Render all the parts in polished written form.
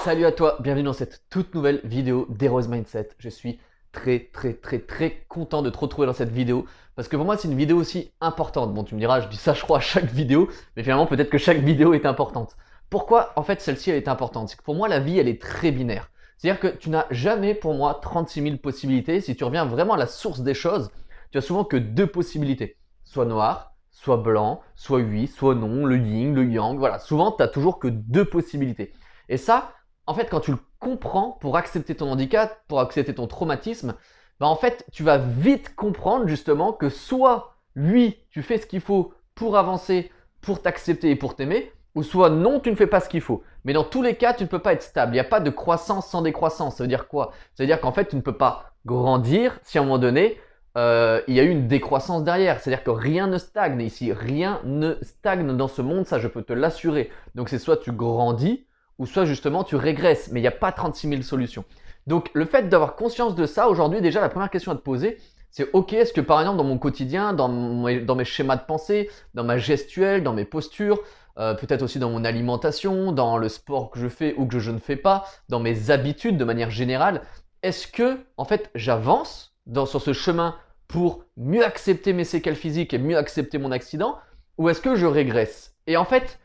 Salut à toi, bienvenue dans cette toute nouvelle vidéo d'Heroes Mindset. Je suis très content de te retrouver dans cette vidéo parce que pour moi c'est une vidéo aussi importante. Bon, tu me diras, je dis ça je crois à chaque vidéo, mais finalement peut-être que chaque vidéo est importante. Pourquoi en fait celle-ci elle est importante? C'est que pour moi la vie elle est très binaire. C'est-à-dire que tu n'as jamais pour moi 36 000 possibilités. Si tu reviens vraiment à la source des choses, tu as souvent que deux possibilités. Soit noir, soit blanc, soit oui, soit non, le yin, le yang. Voilà, souvent tu n'as toujours que deux possibilités. Et ça, en fait, quand tu le comprends pour accepter ton handicap, pour accepter ton traumatisme, bah en fait, tu vas vite comprendre justement que soit lui, tu fais ce qu'il faut pour avancer, pour t'accepter et pour t'aimer, ou soit non, tu ne fais pas ce qu'il faut. Mais dans tous les cas, tu ne peux pas être stable. Il n'y a pas de croissance sans décroissance. Ça veut dire quoi? Ça veut dire qu'en fait, tu ne peux pas grandir si à un moment donné, il y a eu une décroissance derrière. C'est-à-dire que rien ne stagne ici. Rien ne stagne dans ce monde, ça je peux te l'assurer. Donc c'est soit tu grandis, ou soit justement tu régresses, mais il n'y a pas 36 000 solutions. Donc le fait d'avoir conscience de ça, aujourd'hui déjà la première question à te poser, c'est ok, est-ce que par exemple dans mon quotidien, dans mes schémas de pensée, dans ma gestuelle, dans mes postures, peut-être aussi dans mon alimentation, dans le sport que je fais ou que je ne fais pas, dans mes habitudes de manière générale, est-ce que en fait j'avance sur ce chemin pour mieux accepter mes séquelles physiques et mieux accepter mon accident, ou est-ce que je régresse? Et en fait,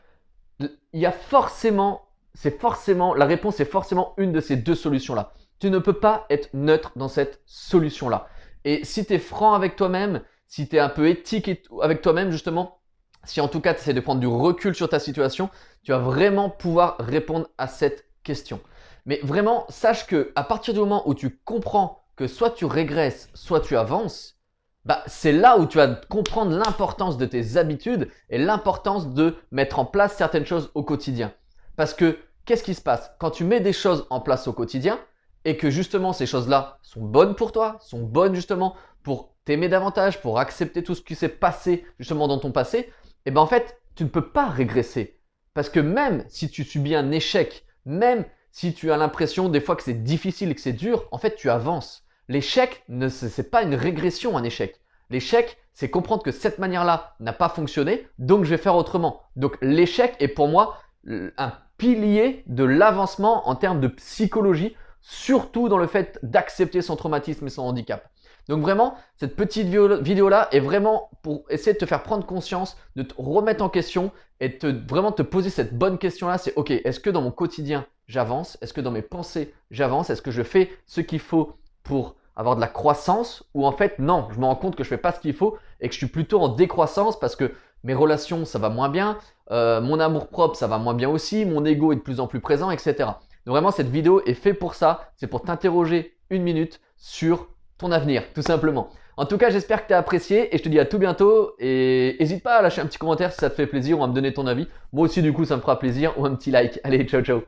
il y a la réponse est forcément une de ces deux solutions-là. Tu ne peux pas être neutre dans cette solution-là. Et si tu es franc avec toi-même, si tu es un peu éthique avec toi-même justement, si en tout cas tu essaies de prendre du recul sur ta situation, tu vas vraiment pouvoir répondre à cette question. Mais vraiment, sache que à partir du moment où tu comprends que soit tu régresses, soit tu avances, bah, c'est là où tu vas comprendre l'importance de tes habitudes et l'importance de mettre en place certaines choses au quotidien. Parce que qu'est-ce qui se passe? Quand tu mets des choses en place au quotidien et que justement ces choses-là sont bonnes pour toi, sont bonnes justement pour t'aimer davantage, pour accepter tout ce qui s'est passé justement dans ton passé, et ben en fait, tu ne peux pas régresser. Parce que même si tu subis un échec, même si tu as l'impression des fois que c'est difficile et que c'est dur, en fait, tu avances. L'échec, c'est pas une régression, un échec. L'échec, c'est comprendre que cette manière-là n'a pas fonctionné, donc je vais faire autrement. Donc l'échec est pour moi un pilier de l'avancement en termes de psychologie, surtout dans le fait d'accepter son traumatisme et son handicap. Donc vraiment, cette petite vidéo-là est vraiment pour essayer de te faire prendre conscience, de te remettre en question et vraiment te poser cette bonne question-là. C'est ok, est-ce que dans mon quotidien, j'avance? Est-ce que dans mes pensées, j'avance? Est-ce que je fais ce qu'il faut pour avoir de la croissance? Ou en fait, non, je me rends compte que je fais pas ce qu'il faut et que je suis plutôt en décroissance parce que mes relations, ça va moins bien, mon amour-propre, ça va moins bien aussi, mon ego est de plus en plus présent, etc. Donc vraiment, cette vidéo est faite pour ça. C'est pour t'interroger une minute sur ton avenir, tout simplement. En tout cas, j'espère que tu as apprécié et je te dis à tout bientôt. Et n'hésite pas à lâcher un petit commentaire si ça te fait plaisir ou à me donner ton avis. Moi aussi, du coup, ça me fera plaisir ou un petit like. Allez, ciao, ciao.